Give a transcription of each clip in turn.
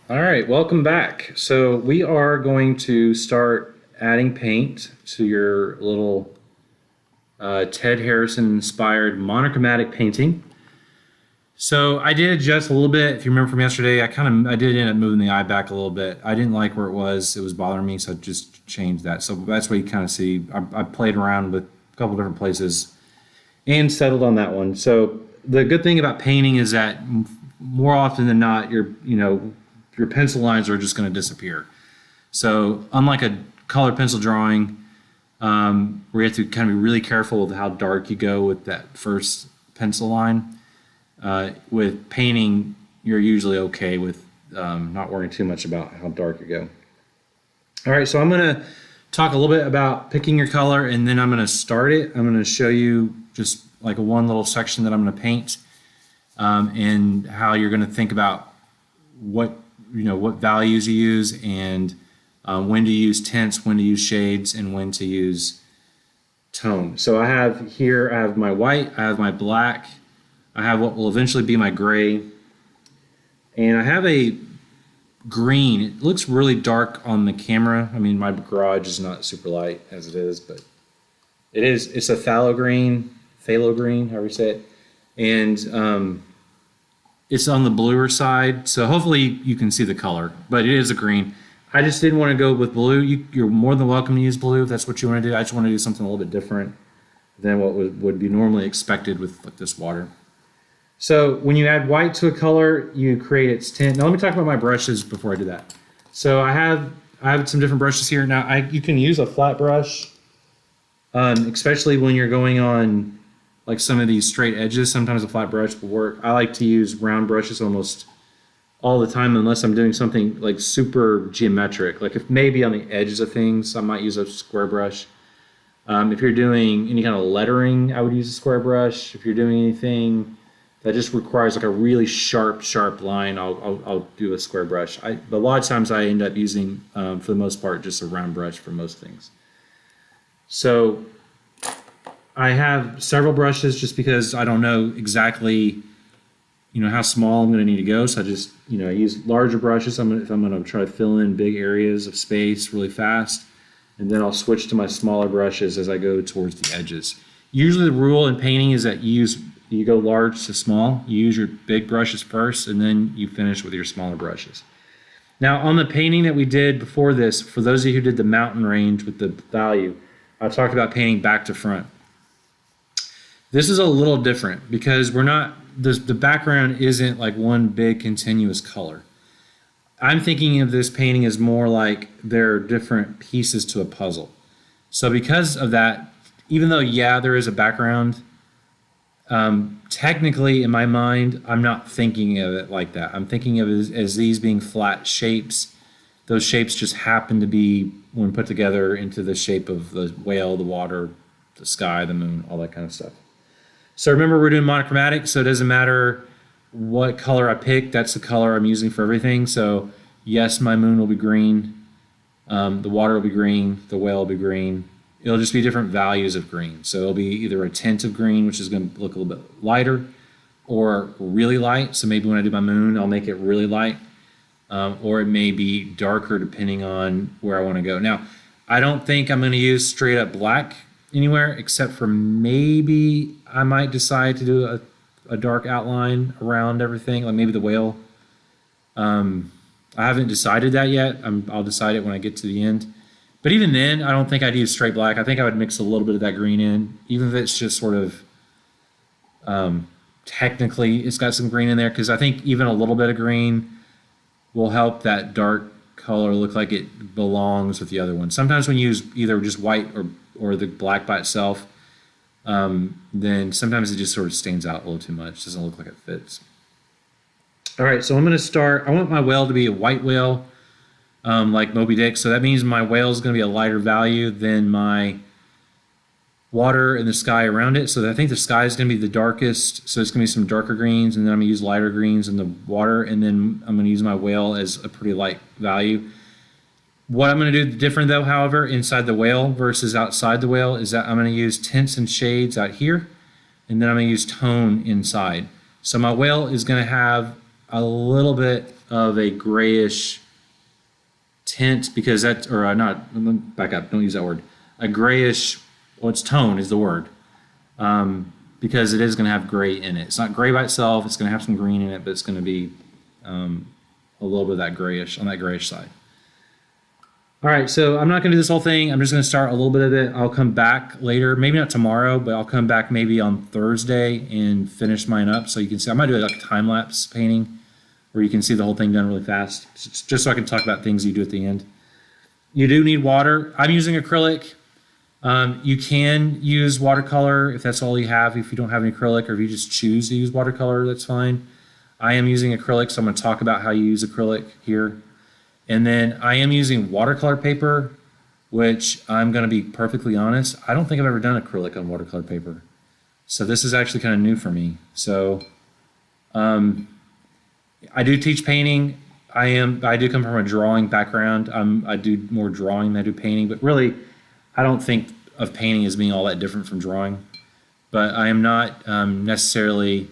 All right, welcome back. So we are going to start adding paint to your little Ted Harrison inspired monochromatic painting. So I did adjust a little bit. If you remember from yesterday, I did end up moving the eye back a little bit. I didn't like where it was. It was bothering me, so I just changed that. So that's what you kind of see. I played around with a couple different places and settled on that one. So the good thing about painting is that more often than not, your pencil lines are just going to disappear. So unlike a color pencil drawing, where you have to kind of be really careful with how dark you go with that first pencil line, with painting, you're usually okay with not worrying too much about how dark you go. All right, so I'm going to talk a little bit about picking your color, and then I'm going to start it. I'm going to show you just like one little section that I'm going to paint, and how you're going to think about what values you use, and when to use tints, when to use shades, and when to use tone. So I have my white, I have my black, I have what will eventually be my gray, and I have a green. It looks really dark on the camera. I mean, my garage is not super light as it is, but it's a phthalo green, however you say it, and it's on the bluer side, so hopefully you can see the color, but it is a green. I just didn't want to go with blue. You're more than welcome to use blue if that's what you want to do. I just want to do something a little bit different than what would be normally expected with like this water. So when you add white to a color, you create its tint. Now let me talk about my brushes before I do that. So I have some different brushes here. Now you can use a flat brush, especially when you're going on like some of these straight edges. Sometimes a flat brush will work. I like to use round brushes almost all the time unless I'm doing something like super geometric. Like if maybe on the edges of things, I might use a square brush. If you're doing any kind of lettering, I would use a square brush. If you're doing anything that just requires like a really sharp line, I'll do a square brush. But a lot of times I end up using, for the most part, just a round brush for most things. So I have several brushes just because I don't know exactly, how small I'm going to need to go. So I just, I use larger brushes. If I'm going to try to fill in big areas of space really fast, and then I'll switch to my smaller brushes as I go towards the edges. Usually the rule in painting is that you go large to small. You use your big brushes first, and then you finish with your smaller brushes. Now on the painting that we did before this, for those of you who did the mountain range with the value, I talked about painting back to front. This is a little different because the background isn't like one big continuous color. I'm thinking of this painting as more like they're different pieces to a puzzle. So because of that, even though, there is a background, technically in my mind, I'm not thinking of it like that. I'm thinking of it as these being flat shapes. Those shapes just happen to be, when put together, into the shape of the whale, the water, the sky, the moon, all that kind of stuff. So remember, we're doing monochromatic, so it doesn't matter what color I pick. That's the color I'm using for everything. So yes, my moon will be green, the water will be green, the whale will be green. It'll just be different values of green. So it'll be either a tint of green, which is going to look a little bit lighter, or really light. So maybe when I do my moon, I'll make it really light, or it may be darker depending on where I want to go. Now, I don't think I'm going to use straight up black anywhere, except for maybe I might decide to do a dark outline around everything, like maybe the whale. I haven't decided that yet. I'll decide it when I get to the end. But even then, I don't think I'd use straight black. I think I would mix a little bit of that green in, even if it's just sort of, technically it's got some green in there, because I think even a little bit of green will help that dark color look like it belongs with the other one. Sometimes when you use either just white or the black by itself, then sometimes it just sort of stands out a little too much. It doesn't look like it fits. All right, so I'm going to start. I want my whale to be a white whale, like Moby Dick. So that means my whale is going to be a lighter value than my water and the sky around it. So I think the sky is going to be the darkest. So it's going to be some darker greens, and then I'm going to use lighter greens in the water, and then I'm going to use my whale as a pretty light value. What I'm going to do different, though, however, inside the whale versus outside the whale, is that I'm going to use tints and shades out here, and then I'm going to use tone inside. So my whale is going to have a little bit of a grayish tint because that, or not, let me back up, don't use that word. A grayish, well, it's tone is the word. Because it is going to have gray in it. It's not gray by itself. It's going to have some green in it, but it's going to be a little bit of that grayish, on that grayish side. All right, so I'm not going to do this whole thing. I'm just going to start a little bit of it. I'll come back later, maybe not tomorrow, but I'll come back maybe on Thursday and finish mine up so you can see. I might do like a time-lapse painting where you can see the whole thing done really fast, just so I can talk about things you do at the end. You do need water. I'm using acrylic. You can use watercolor if that's all you have. If you don't have any acrylic, or if you just choose to use watercolor, that's fine. I am using acrylic, so I'm going to talk about how you use acrylic here. And then I am using watercolor paper, which I'm going to be perfectly honest, I don't think I've ever done acrylic on watercolor paper. So this is actually kind of new for me. So I do teach painting. I do come from a drawing background. I do more drawing than I do painting, but really I don't think of painting as being all that different from drawing. But I am not necessarily,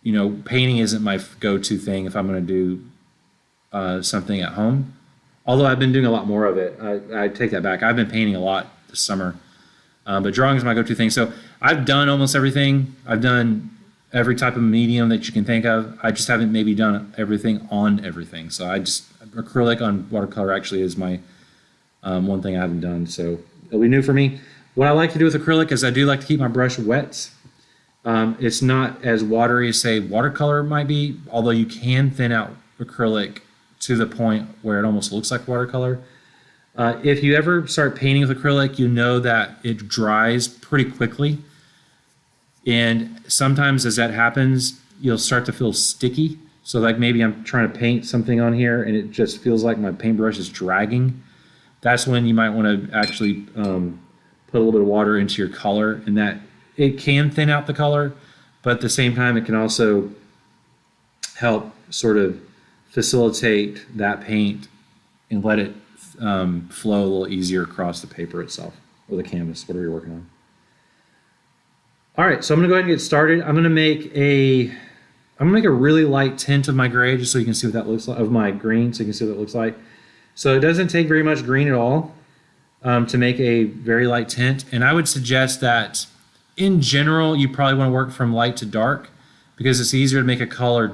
painting isn't my go-to thing if I'm going to do something at home. Although I've been doing a lot more of it. I take that back. I've been painting a lot this summer. But drawing is my go-to thing. So I've done almost everything. I've done every type of medium that you can think of. I just haven't maybe done everything on everything. So acrylic on watercolor actually is my one thing I haven't done. So it'll be new for me. What I like to do with acrylic is I do like to keep my brush wet. It's not as watery as, say, watercolor might be, although you can thin out acrylic to the point where it almost looks like watercolor. If you ever start painting with acrylic, you know that it dries pretty quickly. And sometimes as that happens, you'll start to feel sticky. So like maybe I'm trying to paint something on here and it just feels like my paintbrush is dragging. That's when you might want to actually put a little bit of water into your color, and that it can thin out the color, but at the same time it can also help sort of facilitate that paint and let it flow a little easier across the paper itself or the canvas, whatever you're working on. All right, so I'm gonna go ahead and get started. I'm gonna make a really light tint of my gray just so you can see what that looks like, of my green, so you can see what it looks like. So it doesn't take very much green at all to make a very light tint. And I would suggest that in general, you probably want to work from light to dark because it's easier to make a color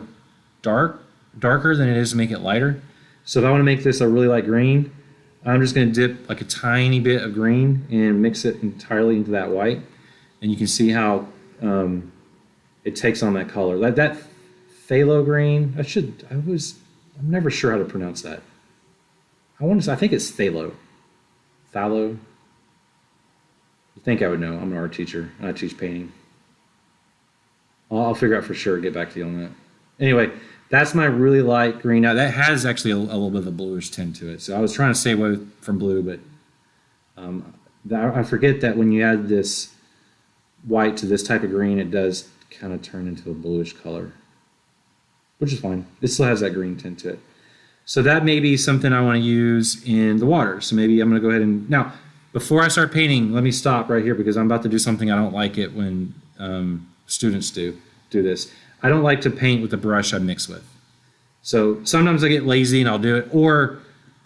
darker than it is to make it lighter. So if I want to make this a really light green, I'm just going to dip like a tiny bit of green and mix it entirely into that white. And you can see how it takes on that color. That phthalo green, I'm never sure how to pronounce that. I think it's phthalo. Phthalo. I think I would know. I'm an art teacher. I teach painting. I'll figure out for sure, get back to you on that. Anyway, that's my really light green. Now that has actually a little bit of a bluish tint to it. So I was trying to stay away from blue, but I forget that when you add this white to this type of green, it does kind of turn into a bluish color, which is fine. It still has that green tint to it. So that may be something I want to use in the water. So maybe I'm going to go ahead and... Now, before I start painting, let me stop right here because I'm about to do something I don't like it when students do this. I don't like to paint with the brush I mix with. So sometimes I get lazy and I'll do it. Or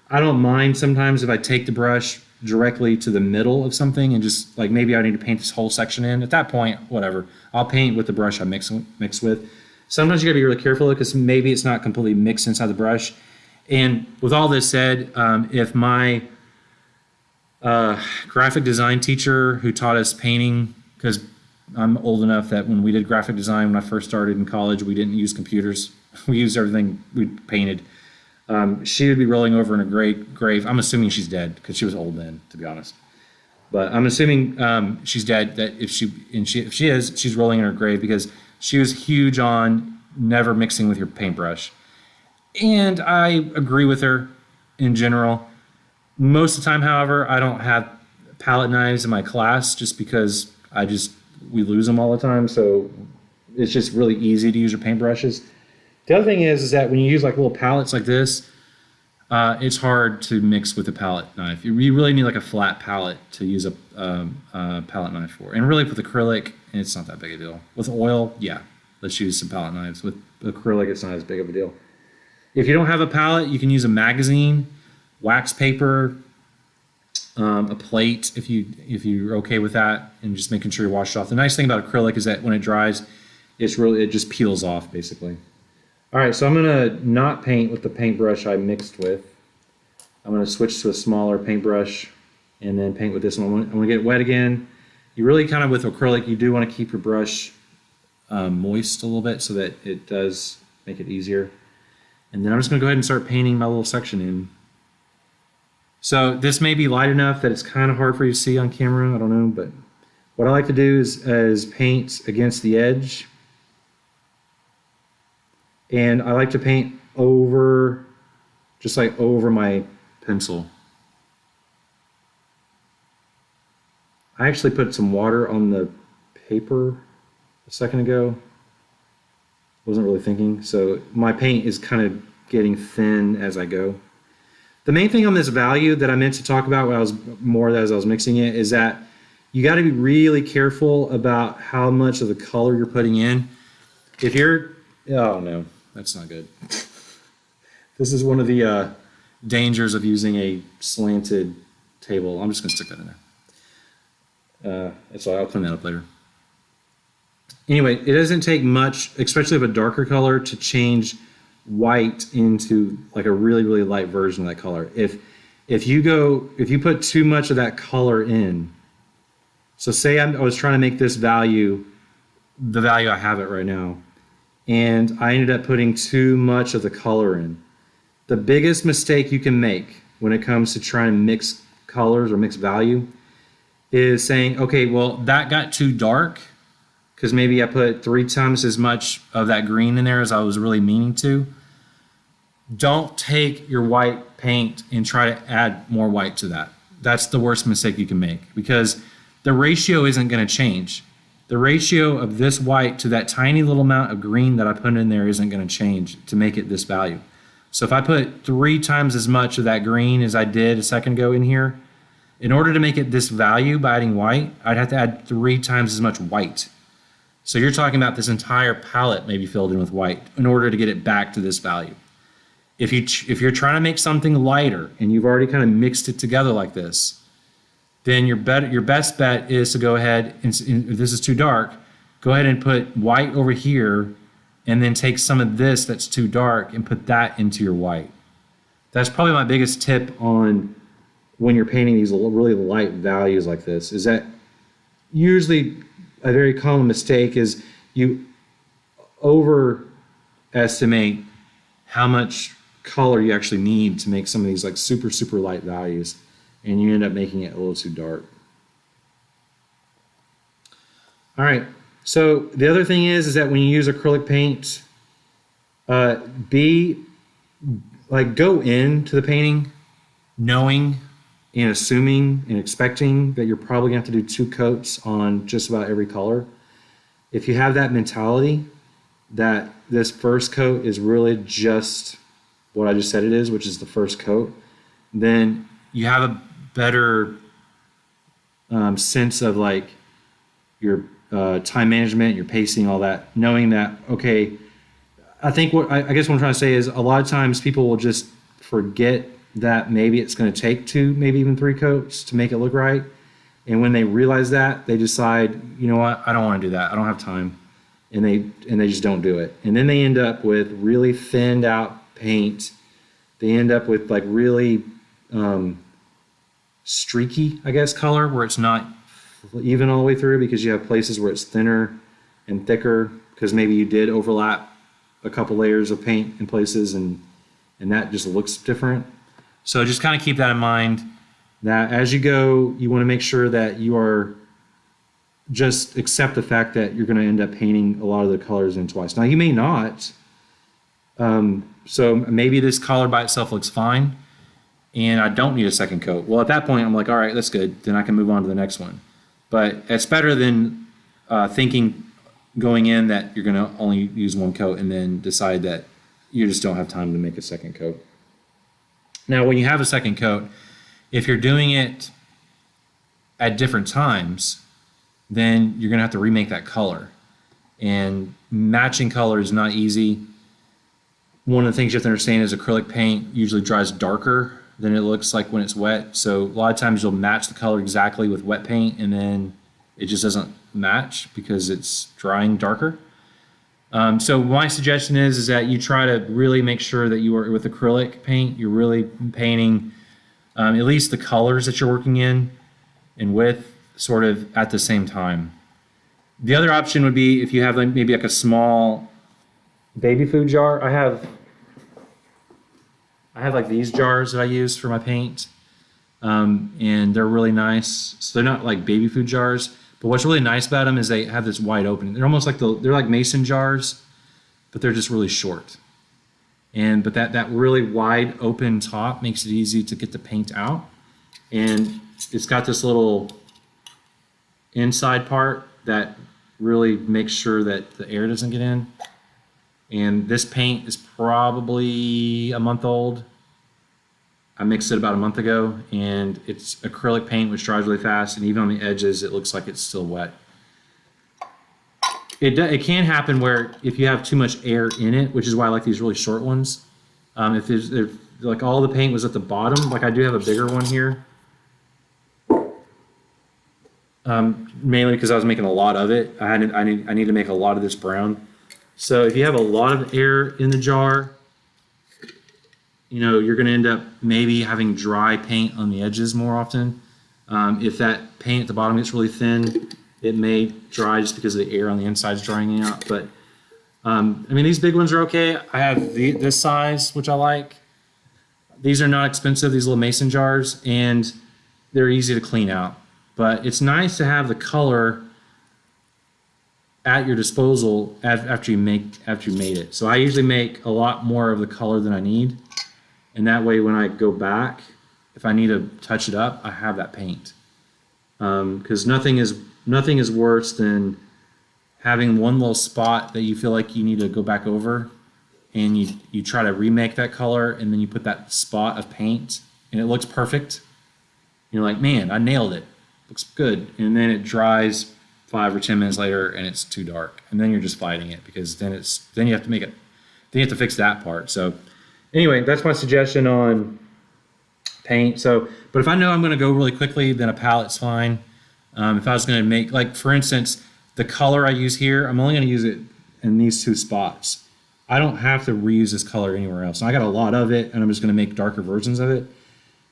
I don't mind sometimes if I take the brush directly to the middle of something and just like maybe I need to paint this whole section in. At that point, whatever. I'll paint with the brush I mix with. Sometimes you got to be really careful because maybe it's not completely mixed inside the brush. And with all this said, if my graphic design teacher who taught us painting, because I'm old enough that when we did graphic design, when I first started in college, we didn't use computers. We used everything we painted. She would be rolling over in a grave. I'm assuming she's dead because she was old then, to be honest. But I'm assuming she's dead. That if she is, she's rolling in her grave because she was huge on never mixing with your paintbrush. And I agree with her in general. Most of the time, however, I don't have palette knives in my class just because we lose them all the time. So it's just really easy to use your paintbrushes. The other thing is that when you use like little palettes like this, it's hard to mix with a palette knife. You really need like a flat palette to use a palette knife for. And really with acrylic, it's not that big a deal. With oil, yeah, let's use some palette knives. With acrylic, it's not as big of a deal. If you don't have a palette, you can use a magazine, wax paper, a plate if you're okay with that, and just making sure you wash it off. The nice thing about acrylic is that when it dries, it just peels off basically. All right, so I'm gonna not paint with the paintbrush I mixed with. I'm gonna switch to a smaller paintbrush and then paint with this one. I'm gonna get it wet again. You really kind of, with acrylic, you do want to keep your brush moist a little bit so that it does make it easier. And then I'm just gonna go ahead and start painting my little section in. So this may be light enough that it's kind of hard for you to see on camera, I don't know, but what I like to do is paint against the edge. And I like to paint over, just like over my pencil. I actually put some water on the paper a second ago. Wasn't really thinking, so my paint is kind of getting thin as I go. The main thing on this value that I meant to talk about as I was mixing it is that you got to be really careful about how much of the color you're putting in. If you're, oh no, that's not good. This is one of the dangers of using a slanted table. I'm just going to stick that in there. It's all right, I'll clean that up later. Anyway, it doesn't take much, especially of a darker color, to change white into like a really, really light version of that color. If you put too much of that color in, so say I was trying to make this value the value I have it right now, and I ended up putting too much of the color in. The biggest mistake you can make when it comes to trying to mix colors or mix value is saying, okay, well, that got too dark because maybe I put 3 times as much of that green in there as I was really meaning to. Don't take your white paint and try to add more white to that. That's the worst mistake you can make, because the ratio isn't going to change. The ratio of this white to that tiny little amount of green that I put in there isn't going to change to make it this value. So if I put 3 times as much of that green as I did a second ago in here, in order to make it this value by adding white, I'd have to add 3 times as much white. So you're talking about this entire palette maybe filled in with white in order to get it back to this value. If you're trying to make something lighter and you've already kind of mixed it together like this, then your best bet is to go ahead and, if this is too dark, go ahead and put white over here and then take some of this that's too dark and put that into your white. That's probably my biggest tip on when you're painting these really light values like this, is that usually a very common mistake is you overestimate how much color you actually need to make some of these like super, super light values, and you end up making it a little too dark. All right, so the other thing is that when you use acrylic paint, go into the painting knowing and assuming and expecting that you're probably going to have to do 2 coats on just about every color. If you have that mentality that this first coat is really just what I just said it is, which is the first coat, then you have a better sense of like your time management, your pacing, all that, knowing that, okay, I guess what I'm trying to say is a lot of times people will just forget that maybe it's going to take 2, maybe even 3 coats to make it look right. And when they realize that, they decide, you know what, I don't want to do that. I don't have time. And they just don't do it. And then they end up with really thinned out paint. They end up with like really streaky, I guess, color where it's not even all the way through, because you have places where it's thinner and thicker because maybe you did overlap a couple layers of paint in places, and that just looks different. So just kind of keep that in mind, that as you go, you want to make sure that you are just accept the fact that you're going to end up painting a lot of the colors in twice. Now, you may not. So maybe this color by itself looks fine, and I don't need a second coat. Well, at that point, I'm like, all right, that's good. Then I can move on to the next one. But it's better than thinking going in that you're going to only use 1 coat and then decide that you just don't have time to make a second coat. Now, when you have a second coat, if you're doing it at different times, then you're going to have to remake that color. And matching color is not easy. one of the things you have to understand is acrylic paint usually dries darker than it looks like when it's wet. So a lot of times you'll match the color exactly with wet paint, and then it just doesn't match because it's drying darker. So my suggestion is that you try to really make sure that you are with acrylic paint, you're really painting at least the colors that you're working in and with sort of at the same time. The other option would be if you have like maybe like a small baby food jar. I have like these jars that I use for my paint, and they're really nice. So they're not like baby food jars, but what's really nice about them is they have this wide opening. They're almost like they're like mason jars, but they're just really short. But that really wide open top makes it easy to get the paint out. And it's got this little inside part that really makes sure that the air doesn't get in. And this paint is probably a month old. I mixed it about a month ago, and it's acrylic paint which dries really fast, and even on the edges it looks like it's still wet. It can happen where if you have too much air in it, which is why I like these really short ones. If like all the paint was at the bottom, like I do have a bigger one here, mainly because I was making a lot of it. I need to make a lot of this brown. So if you have a lot of air in the jar, you know, you're going to end up maybe having dry paint on the edges more often. If that paint at the bottom gets really thin, it may dry just because the air on the inside is drying out. But I mean, these big ones are okay. I have this size, which I like. These are not expensive, these little mason jars, and they're easy to clean out. But it's nice to have the color at your disposal after you made it. So I usually make a lot more of the color than I need, and that way when I go back, if I need to touch it up, I have that paint. Because nothing is worse than having one little spot that you feel like you need to go back over, and you try to remake that color, and then you put that spot of paint and it looks perfect. You're like, man, I nailed it. Looks good. And then it dries 5 or 10 minutes later and it's too dark. And then you're just fighting it, because then you have to make it, then you have to fix that part. So anyway, that's my suggestion on paint. So, but if I know I'm going to go really quickly, then a palette's fine. If I was going to make, like for instance, the color I use here, I'm only going to use it in these two spots. I don't have to reuse this color anywhere else. And I got a lot of it, and I'm just going to make darker versions of it.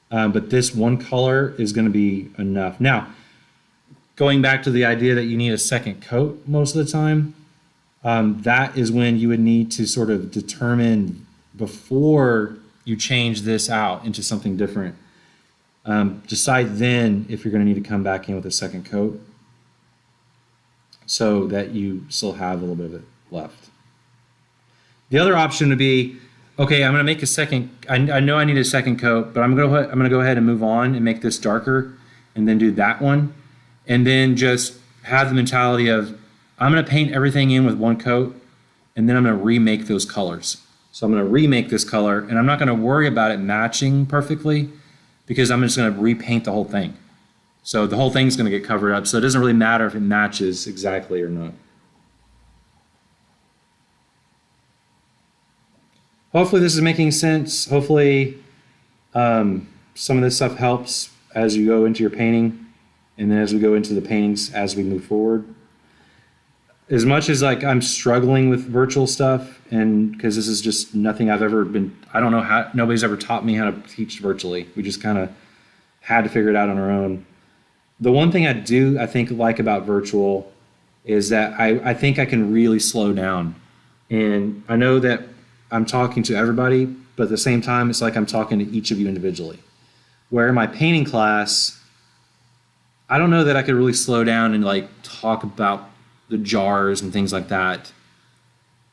But this one color is going to be enough. Now, going back to the idea that you need a second coat most of the time, that is when you would need to sort of determine before you change this out into something different. Decide then if you're going to need to come back in with a second coat so that you still have a little bit of it left. The other option would be, okay, I'm going to make a second, I know I need a second coat, but I'm going to go ahead and move on and make this darker and then do that one. And then just have the mentality of, I'm going to paint everything in with one coat, and then I'm going to remake those colors. So I'm going to remake this color, and I'm not going to worry about it matching perfectly, because I'm just going to repaint the whole thing. So the whole thing's going to get covered up. So it doesn't really matter if it matches exactly or not. Hopefully this is making sense. Hopefully some of this stuff helps as you go into your painting, and then as we go into the paintings as we move forward. As much as like I'm struggling with virtual stuff, and because this is just nothing I've ever been, I don't know how, nobody's ever taught me how to teach virtually. We just kind of had to figure it out on our own. The one thing I think like about virtual is that I think I can really slow down. And I know that I'm talking to everybody, but at the same time, it's like I'm talking to each of you individually. Where in my painting class, I don't know that I could really slow down and like talk about the jars and things like that,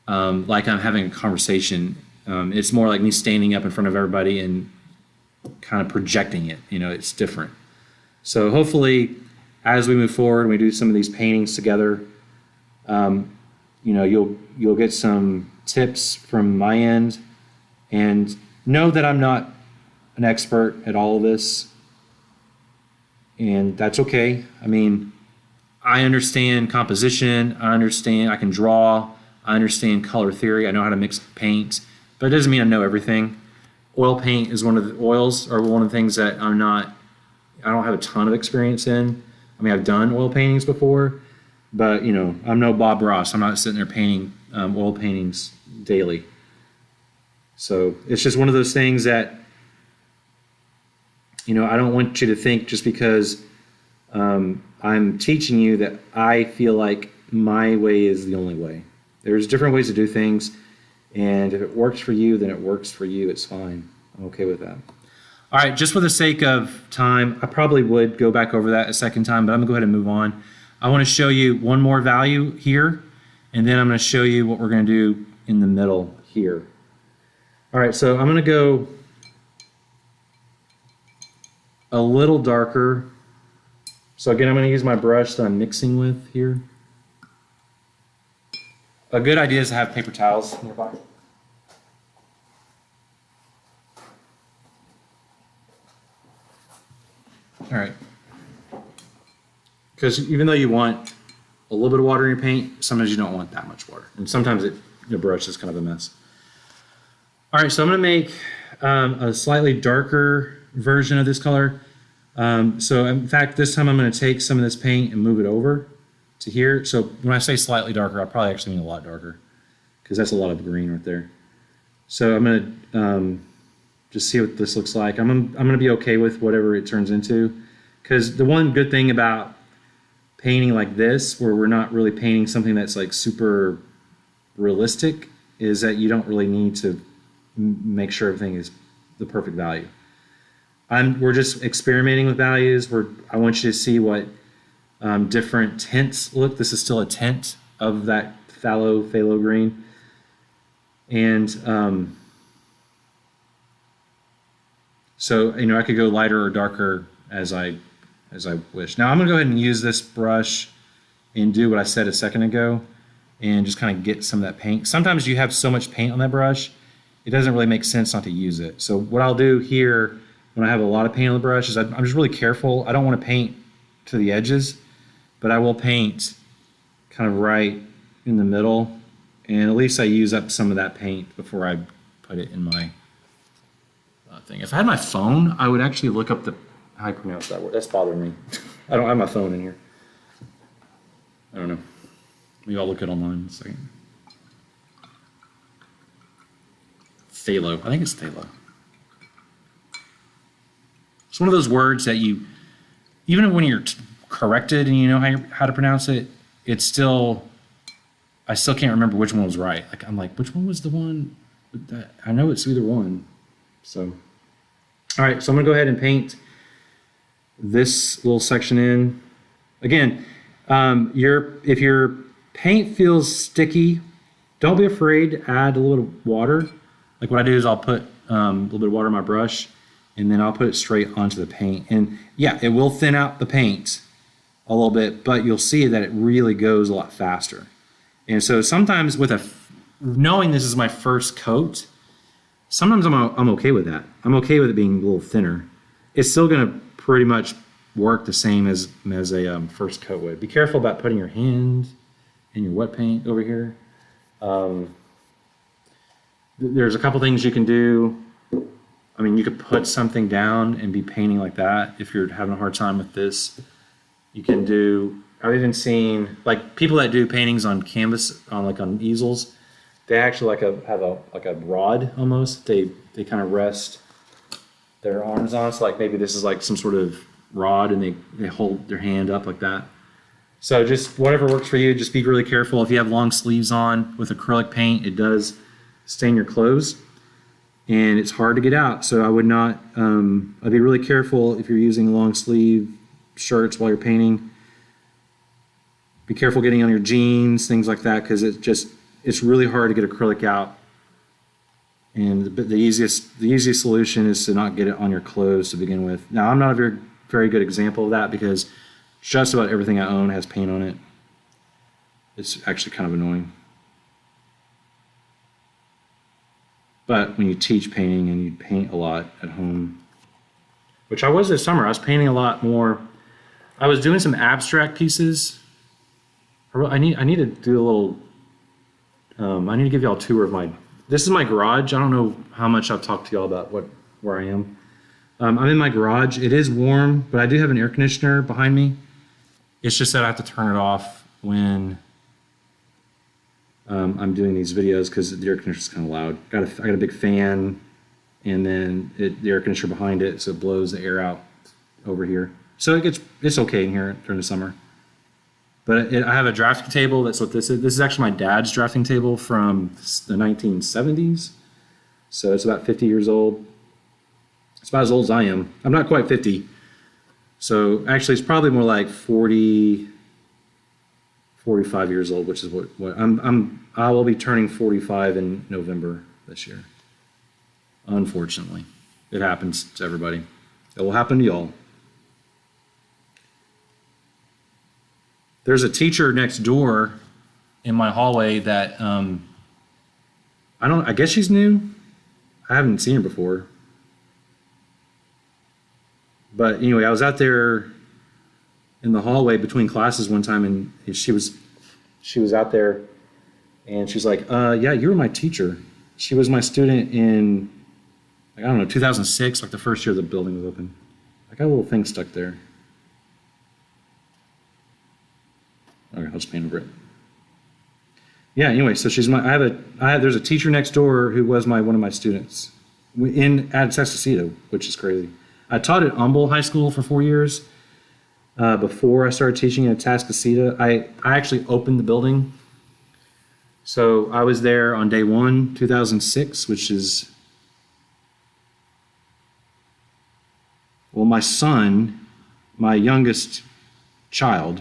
like I'm having a conversation. It's more like me standing up in front of everybody and kind of projecting it. You know, it's different. So hopefully, as we move forward and we do some of these paintings together, you know, you'll get some tips from my end, and know that I'm not an expert at all of this, and that's okay. I mean, I understand composition, I can draw, I understand color theory, I know how to mix paint, but it doesn't mean I know everything. Oil paint is one of the oils are one of the things that I don't have a ton of experience in. I mean, I've done oil paintings before, but I'm no Bob Ross. I'm not sitting there painting oil paintings daily. So it's just one of those things that, I don't want you to think just because I'm teaching you that I feel like my way is the only way. There's different ways to do things, and if it works for you, then it works for you. It's fine. I'm okay with that. All right, just for the sake of time, I probably would go back over that a second time, but I'm going to go ahead and move on. I want to show you one more value here, and then I'm going to show you what we're going to do in the middle here. All right, so I'm going to go a little darker. So again, I'm going to use my brush that I'm mixing with here. A good idea is to have paper towels nearby. All right. Because even though you want a little bit of water in your paint, sometimes you don't want that much water. And sometimes the brush is kind of a mess. All right, so I'm going to make a slightly darker version of this color. So in fact, this time I'm going to take some of this paint and move it over to here. So when I say slightly darker, I probably actually mean a lot darker because that's a lot of green right there. So I'm going to just see what this looks like. I'm going to be okay with whatever it turns into, because the one good thing about painting like this, where we're not really painting something that's like super realistic, is that you don't really need to make sure everything is the perfect value. We're just experimenting with values. I want you to see what different tints look. This is still a tint of that phthalo green. And so I could go lighter or darker as I wish. Now I'm going to go ahead and use this brush and do what I said a second ago and just kind of get some of that paint. Sometimes you have so much paint on that brush, it doesn't really make sense not to use it. So what I'll do here when I have a lot of paint on the brush is I'm just really careful. I don't want to paint to the edges, but I will paint kind of right in the middle, and at least I use up some of that paint before I put it in my thing. If I had my phone, I would actually look up how I pronounce that word. That's bothering me. I don't have my phone in here. I don't know. Maybe I'll look it online in a second. Phthalo. I think it's phthalo. It's one of those words that even when you're corrected and you know how to pronounce it, I still can't remember which one was right. I'm like, which one was the one? I know it's either one. So, all right. So I'm gonna go ahead and paint this little section in. Again, if your paint feels sticky, don't be afraid to add a little water. Like what I do is I'll put a little bit of water in my brush, and then I'll put it straight onto the paint. And yeah, it will thin out the paint a little bit, but you'll see that it really goes a lot faster. And so sometimes knowing this is my first coat, sometimes I'm okay with that. I'm okay with it being a little thinner. It's still gonna pretty much work the same as a first coat would. Be careful about putting your hand in your wet paint over here. There's a couple things you can do. I mean, you could put something down and be painting like that if you're having a hard time with this. You can do, I've even seen like people that do paintings on canvas, on easels, they actually have a rod almost. They kind of rest their arms on. So like maybe this is like some sort of rod, and they hold their hand up like that. So just whatever works for you, just be really careful. If you have long sleeves on with acrylic paint, it does stain your clothes and it's hard to get out. So I would not, I'd be really careful if you're using long sleeve shirts while you're painting. Be careful getting on your jeans, things like that, because it's really hard to get acrylic out. And the easiest solution is to not get it on your clothes to begin with. Now, I'm not a very good example of that because just about everything I own has paint on it. It's actually kind of annoying. But when you teach painting and you paint a lot at home, which I was this summer, I was painting a lot more. I was doing some abstract pieces. I need to do a little, I need to give y'all a tour of my this is my garage. I don't know how much I've talked to y'all about where I am. I'm in my garage. It is warm, but I do have an air conditioner behind me. It's just that I have to turn it off when I'm doing these videos because the air conditioner is kind of loud. I got a big fan, and then the air conditioner behind it, so it blows the air out over here. So it's okay in here during the summer. But I have a drafting table. That's what this is. This is actually my dad's drafting table from the 1970s. So it's about 50 years old. It's about as old as I am. I'm not quite 50. So actually, it's probably more like 40, 45 years old, which is what I will be turning 45 in November this year. Unfortunately, it happens to everybody. It will happen to y'all. There's a teacher next door in my hallway that I guess she's new. I haven't seen her before. But anyway, I was out there in the hallway between classes one time, and she was out there, and she's like, yeah, you were my teacher. She was my student in, like, I don't know, 2006, like the first year the building was open. I got a little thing stuck there. Okay, I'll just paint over it. Yeah, anyway, so there's a teacher next door who was one of my students at Atascocita, which is crazy. I taught at Humble High School for 4 years before I started teaching at Atascocita. I actually opened the building. So I was there on day 1, 2006, which is, well, my son, my youngest son,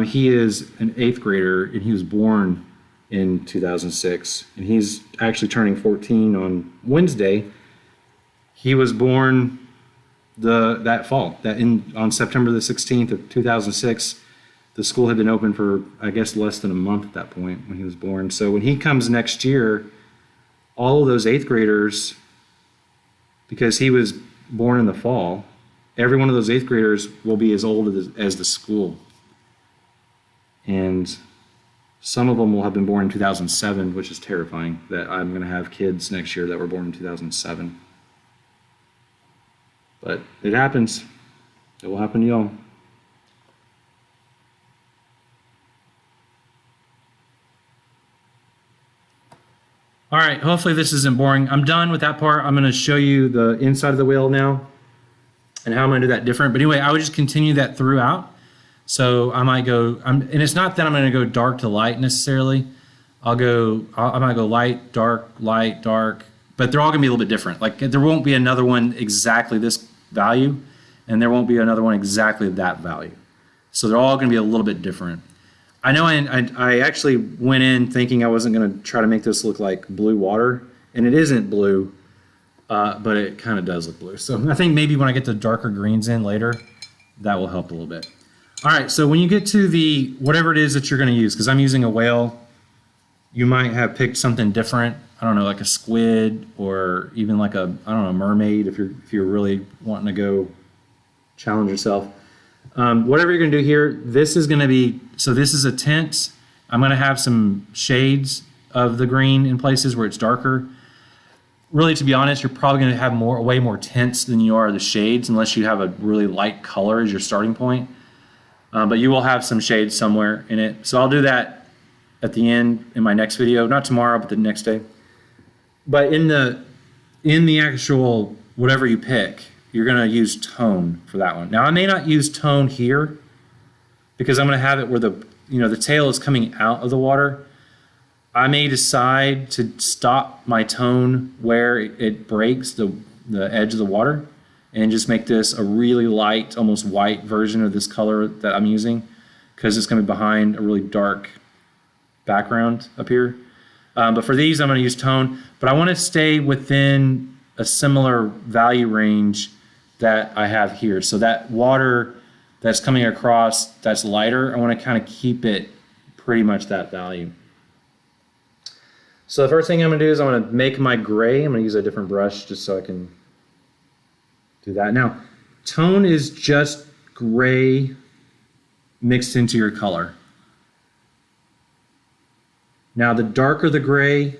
he is an 8th grader, and he was born in 2006, and he's actually turning 14 on Wednesday. He was born that fall, on September the 16th of 2006. The school had been open for, I guess, less than a month at that point when he was born. So when he comes next year, all of those 8th graders, because he was born in the fall, every one of those 8th graders will be as old as the school. And some of them will have been born in 2007, which is terrifying that I'm going to have kids next year that were born in 2007. But it happens. It will happen to y'all. All right, hopefully this isn't boring. I'm done with that part. I'm going to show you the inside of the wheel now and how I'm going to do that different. But anyway, I would just continue that throughout. So I might go, and it's not that I'm going to go dark to light necessarily. I might go light, dark, but they're all going to be a little bit different. Like there won't be another one exactly this value, and there won't be another one exactly that value. So they're all going to be a little bit different. I know I actually went in thinking I wasn't going to try to make this look like blue water, and it isn't blue, but it kind of does look blue. So I think maybe when I get the darker greens in later, that will help a little bit. All right, so when you get to whatever it is that you're going to use, because I'm using a whale, you might have picked something different. I don't know, like a squid, or even like a mermaid if you're really wanting to go challenge yourself. Whatever you're going to do here, this is going to be, so this is a tint. I'm going to have some shades of the green in places where it's darker. Really, to be honest, you're probably going to have way more tints than you are the shades, unless you have a really light color as your starting point. But you will have some shades somewhere in it. So I'll do that at the end in my next video, not tomorrow, but the next day. But in the actual whatever you pick, you're going to use tone for that one. Now I may not use tone here because I'm going to have it where the tail is coming out of the water. I may decide to stop my tone where it breaks the edge of the water and just make this a really light, almost white version of this color that I'm using, because it's going to be behind a really dark background up here. But for these, I'm going to use tone, but I want to stay within a similar value range that I have here. So that water that's coming across that's lighter, I want to kind of keep it pretty much that value. So the first thing I'm going to do is I'm going to make my gray. I'm going to use a different brush just so I can do that. Now, tone is just gray mixed into your color. Now, the darker the gray,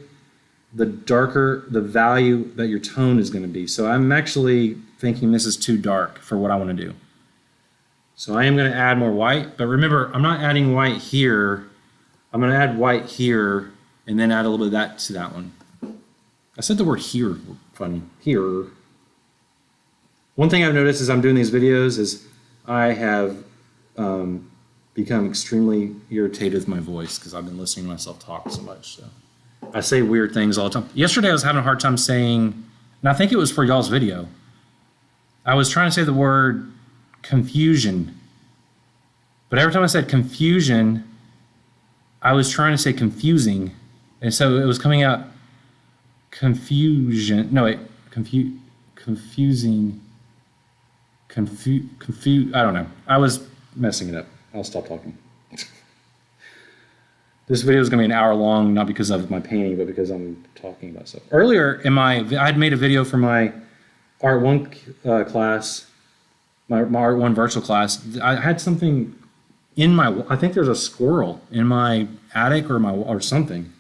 the darker the value that your tone is going to be. So I'm actually thinking this is too dark for what I want to do. So I am going to add more white, but remember, I'm not adding white here. I'm going to add white here and then add a little bit of that to that one. I said the word here, funny, here. One thing I've noticed as I'm doing these videos is I have become extremely irritated with my voice because I've been listening to myself talk so much. So I say weird things all the time. Yesterday I was having a hard time saying, and I think it was for y'all's video, I was trying to say the word confusion. But every time I said confusion, I was trying to say confusing. And so it was coming out confusion. No, wait, confusing. I don't know. I was messing it up. I'll stop talking. This video is going to be an hour long, not because of my painting, but because I'm talking about stuff. Earlier, I had made a video for my Art 1 class, my Art 1 virtual class. I had something in my, I think there's a squirrel in my attic or something.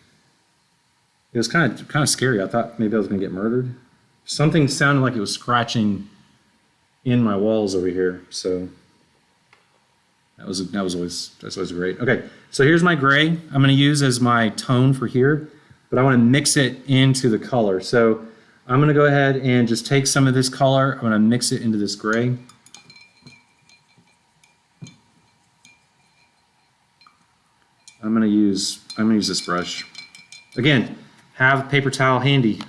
It was kind of scary. I thought maybe I was going to get murdered. Something sounded like it was scratching in my walls over here. So that's always great. Okay, so here's my gray. I'm going to use as my tone for here, but I want to mix it into the color. So I'm going to go ahead and just take some of this color. I'm going to mix it into this gray. I'm going to use this brush. Again, have a paper towel handy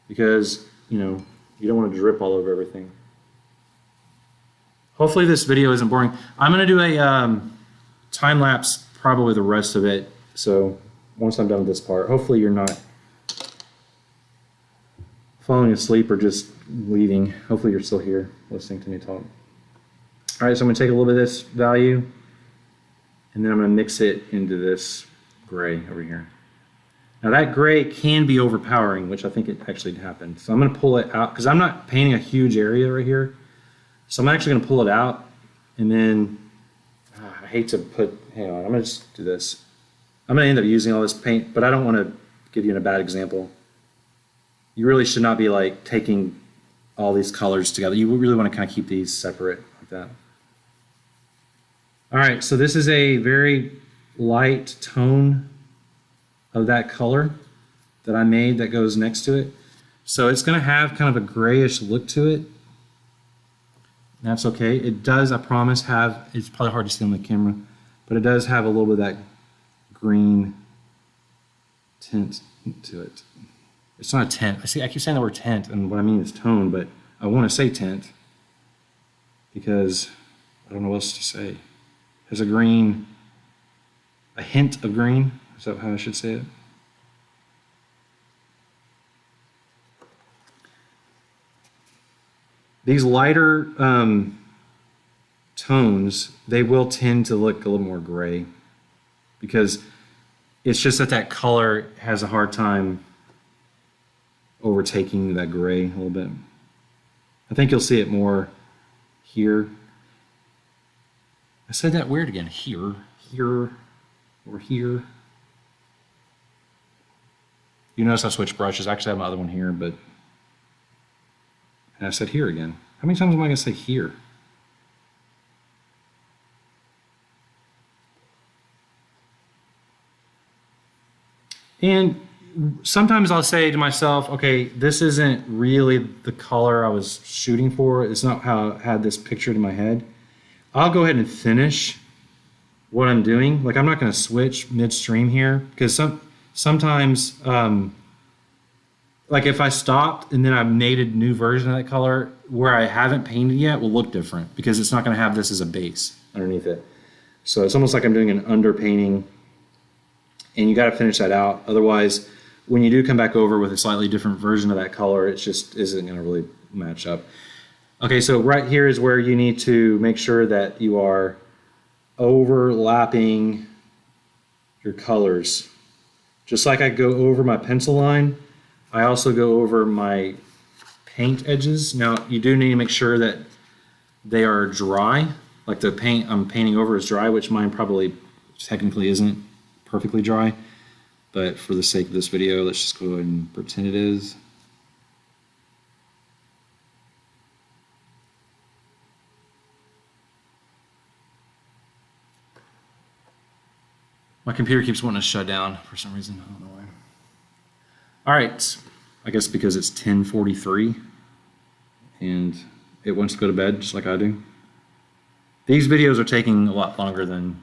because, you know, you don't want to drip all over everything. Hopefully this video isn't boring. I'm going to do a time lapse probably the rest of it. So once I'm done with this part, hopefully you're not falling asleep or just leaving. Hopefully you're still here listening to me talk. All right, so I'm going to take a little bit of this value and then I'm going to mix it into this gray over here. Now that gray can be overpowering, which I think it actually happened. So I'm going to pull it out because I'm not painting a huge area right here. So I'm actually going to pull it out and then, I hate to hang on, I'm going to just do this. I'm going to end up using all this paint, but I don't want to give you a bad example. You really should not be like taking all these colors together. You really want to kind of keep these separate like that. All right, so this is a very light tone of that color that I made that goes next to it. So it's going to have kind of a grayish look to it. That's okay. It does, I promise, it's probably hard to see on the camera, but it does have a little bit of that green tint to it. It's not a tint. I keep saying the word tint, and what I mean is tone, but I want to say tint because I don't know what else to say. There's a hint of green. Is that how I should say it? These lighter tones, they will tend to look a little more gray because it's just that color has a hard time overtaking that gray a little bit. I think you'll see it more here. I said that weird again. Here, or here. You notice I switched brushes. I actually have my other one here, but and I said here again. How many times am I going to say here? And sometimes I'll say to myself, okay, this isn't really the color I was shooting for. It's not how I had this pictured in my head. I'll go ahead and finish what I'm doing. Like I'm not going to switch midstream here because sometimes like if I stopped and then I made a new version of that color where I haven't painted yet will look different because it's not going to have this as a base underneath it. So it's almost like I'm doing an underpainting and you got to finish that out. Otherwise, when you do come back over with a slightly different version of that color, it just isn't going to really match up. Okay, so right here is where you need to make sure that you are overlapping your colors. Just like I go over my pencil line, I also go over my paint edges. Now, you do need to make sure that they are dry, like the paint I'm painting over is dry, which mine probably technically isn't perfectly dry. but for the sake of this video, let's just go ahead and pretend it is. My computer keeps wanting to shut down for some reason. I don't know why. All right, I guess because it's 10:43 and it wants to go to bed just like I do. These videos are taking a lot longer than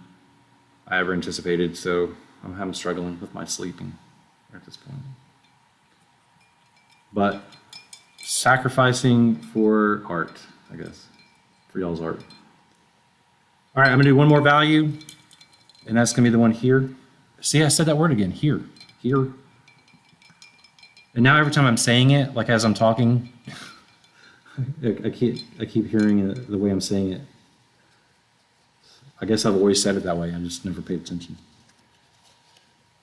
I ever anticipated, so I'm struggling with my sleeping at this point. But sacrificing for art, I guess, for y'all's art. All right, I'm gonna do one more value, and that's gonna be the one here. See, I said that word again, here. And now every time I'm saying it, like as I'm talking, I keep hearing it the way I'm saying it. I guess I've always said it that way. I just never paid attention.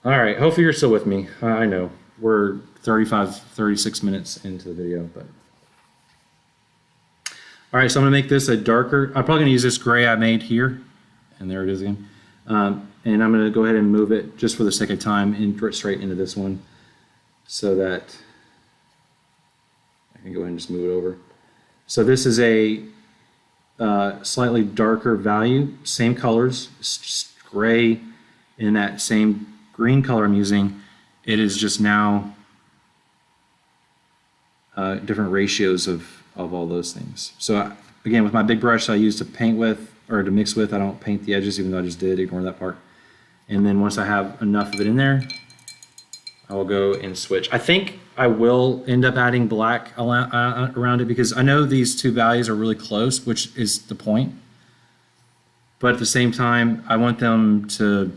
All right, hopefully you're still with me. I know we're 36 minutes into the video, but. All right, so I'm gonna make this a darker, I'm probably gonna use this gray I made here, and there it is again. And I'm gonna go ahead and move it just for the sake of time and straight into this one so that I can go ahead and just move it over. So this is a slightly darker value, same colors, it's just gray in that same green color I'm using. It is just now different ratios of all those things. So again, with my big brush I use to paint with, or to mix with, I don't paint the edges even though I just did, ignore that part. And then once I have enough of it in there, I will go and switch. I think I will end up adding black around it because I know these two values are really close, which is the point. But at the same time, I want them to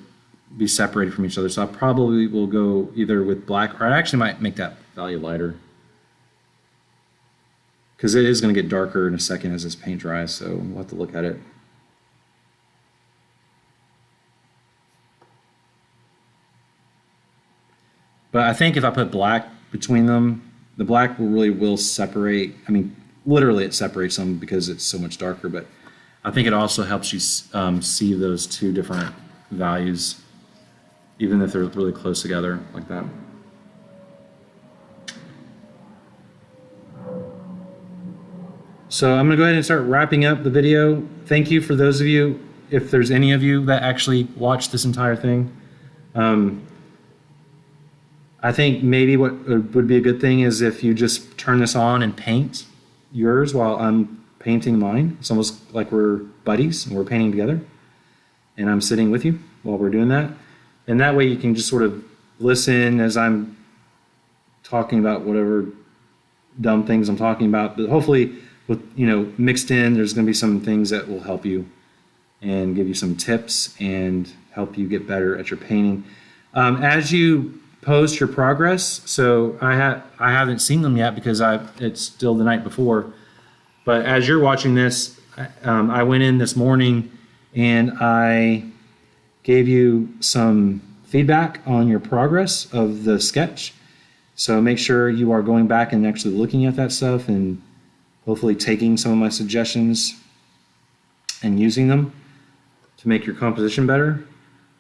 be separated from each other. So I probably will go either with black, or I actually might make that value lighter, because it is going to get darker in a second as this paint dries, so we'll have to look at it. But I think if I put black between them, the black will separate. I mean, literally it separates them because it's so much darker, but I think it also helps you see those two different values, even if they're really close together like that. So I'm gonna go ahead and start wrapping up the video. Thank you for those of you, if there's any of you that actually watched this entire thing. I think maybe what would be a good thing is if you just turn this on and paint yours while I'm painting mine. It's almost like we're buddies and we're painting together, and I'm sitting with you while we're doing that. And that way you can just sort of listen as I'm talking about whatever dumb things I'm talking about, but hopefully with, mixed in, there's going to be some things that will help you and give you some tips and help you get better at your painting. As you post your progress, so I haven't seen them yet because it's still the night before, but as you're watching this, I went in this morning and I gave you some feedback on your progress of the sketch. So make sure you are going back and actually looking at that stuff and hopefully taking some of my suggestions and using them to make your composition better.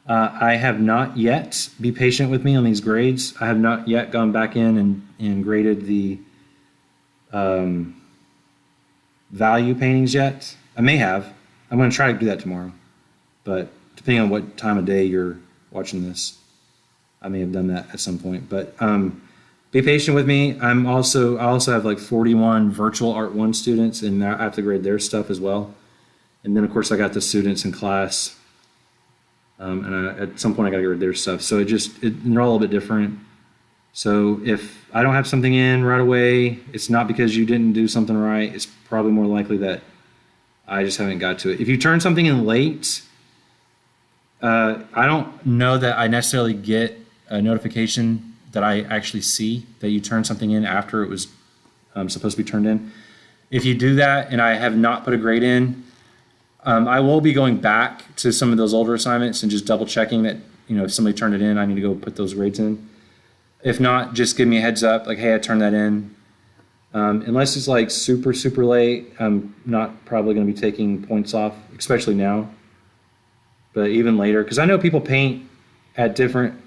I have not yet, be patient with me on these grades, I have not yet gone back in and graded the value paintings yet. I may have. I'm going to try to do that tomorrow. But depending on what time of day you're watching this, I may have done that at some point. But be patient with me. I also have like 41 virtual Art 1 students, and I have to grade their stuff as well. And then, of course, I got the students in class. And at some point I got to get rid of their stuff. So they're all a little bit different. So if I don't have something in right away, it's not because you didn't do something right. It's probably more likely that I just haven't got to it. If you turn something in late, I don't know that I necessarily get a notification that I actually see that you turned something in after it was supposed to be turned in. If you do that and I have not put a grade in, I will be going back to some of those older assignments and just double checking that, if somebody turned it in, I need to go put those grades in. If not, just give me a heads up, like, hey, I turned that in. Unless it's like super, super late, I'm not probably going to be taking points off, especially now. But even later, because I know people paint at different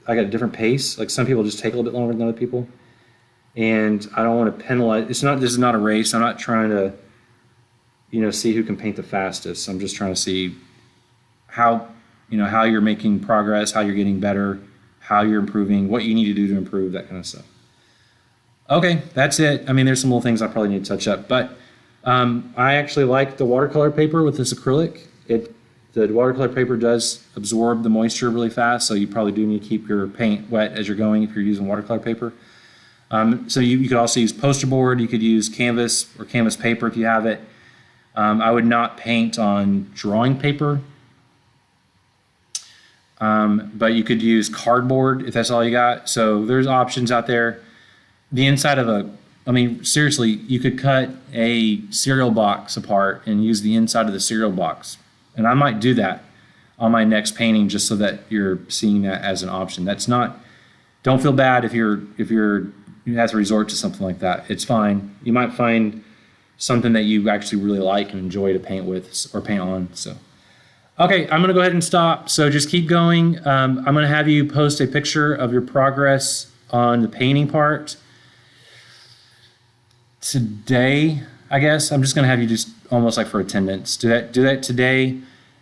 like at a different pace. Like some people just take a little bit longer than other people, and I don't want to penalize. This is not a race. I'm not trying to, see who can paint the fastest. I'm just trying to see how you're making progress, how you're getting better, how you're improving, what you need to do to improve, that kind of stuff. Okay, that's it. I mean, there's some little things I probably need to touch up, but I actually like the watercolor paper with this acrylic. The watercolor paper does absorb the moisture really fast, so you probably do need to keep your paint wet as you're going if you're using watercolor paper. So you could also use poster board. You could use canvas or canvas paper if you have it. I would not paint on drawing paper, but you could use cardboard if that's all you got. So there's options out there. The inside of seriously, you could cut a cereal box apart and use the inside of the cereal box. And I might do that on my next painting just so that you're seeing that as an option. Don't feel bad if you have to resort to something like that. It's fine. You might find something that you actually really like and enjoy to paint with or paint on. So, okay, I'm gonna go ahead and stop. So just keep going. I'm gonna have you post a picture of your progress on the painting part today, I guess. I'm just gonna have you just almost like for attendance. Do that today,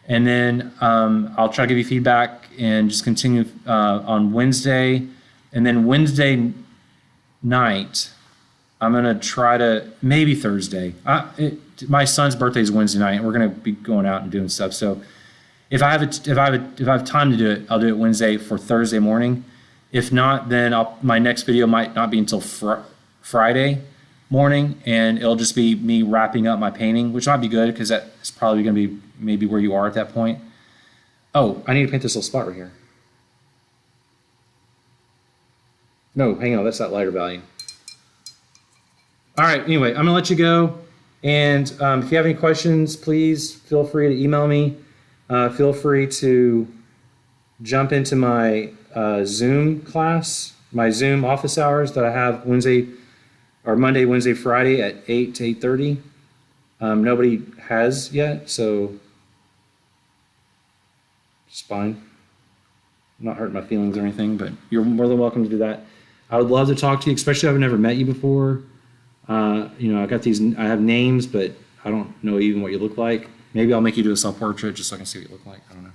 and then I'll try to give you feedback and just continue on Wednesday, and then Wednesday night I'm gonna try to maybe Thursday. My son's birthday is Wednesday night, and we're gonna be going out and doing stuff. So if I have time to do it, I'll do it Wednesday for Thursday morning. If not, then my next video might not be until Friday morning, and it'll just be me wrapping up my painting, which might be good because that's probably going to be maybe where you are at that point. Oh, I need to paint this little spot right here. No, hang on, that's that lighter value. All right, anyway, I'm going to let you go, and if you have any questions, please feel free to email me. Feel free to jump into my Zoom class, my Zoom office hours that I have Monday, Wednesday, Friday at 8 to 8:30. Nobody has yet, so it's fine. I'm not hurting my feelings or anything, but you're more than welcome to do that. I would love to talk to you, especially if I've never met you before. I have names, but I don't know even what you look like. Maybe I'll make you do a self-portrait just so I can see what you look like. I don't know.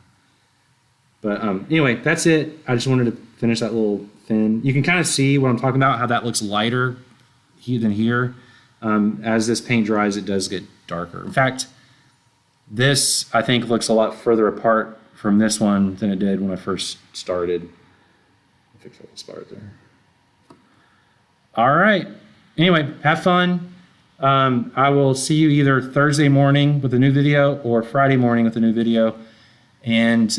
But anyway, that's it. I just wanted to finish that little thin. You can kind of see what I'm talking about, how that looks lighter than here. As this paint dries, it does get darker. In fact, this, I think, looks a lot further apart from this one than it did when I first started. I'll fix that little spot right there. All right. Anyway, have fun. I will see you either Thursday morning with a new video or Friday morning with a new video. And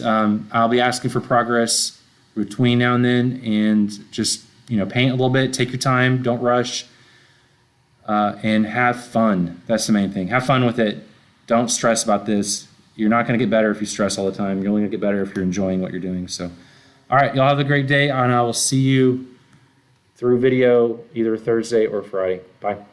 I'll be asking for progress between now and then, and just paint a little bit, take your time, don't rush, and have fun. That's the main thing. Have fun with it. Don't stress about this. You're not going to get better if you stress all the time. You're only going to get better if you're enjoying what you're doing. So, all right, y'all have a great day, and I will see you through video either Thursday or Friday. Bye.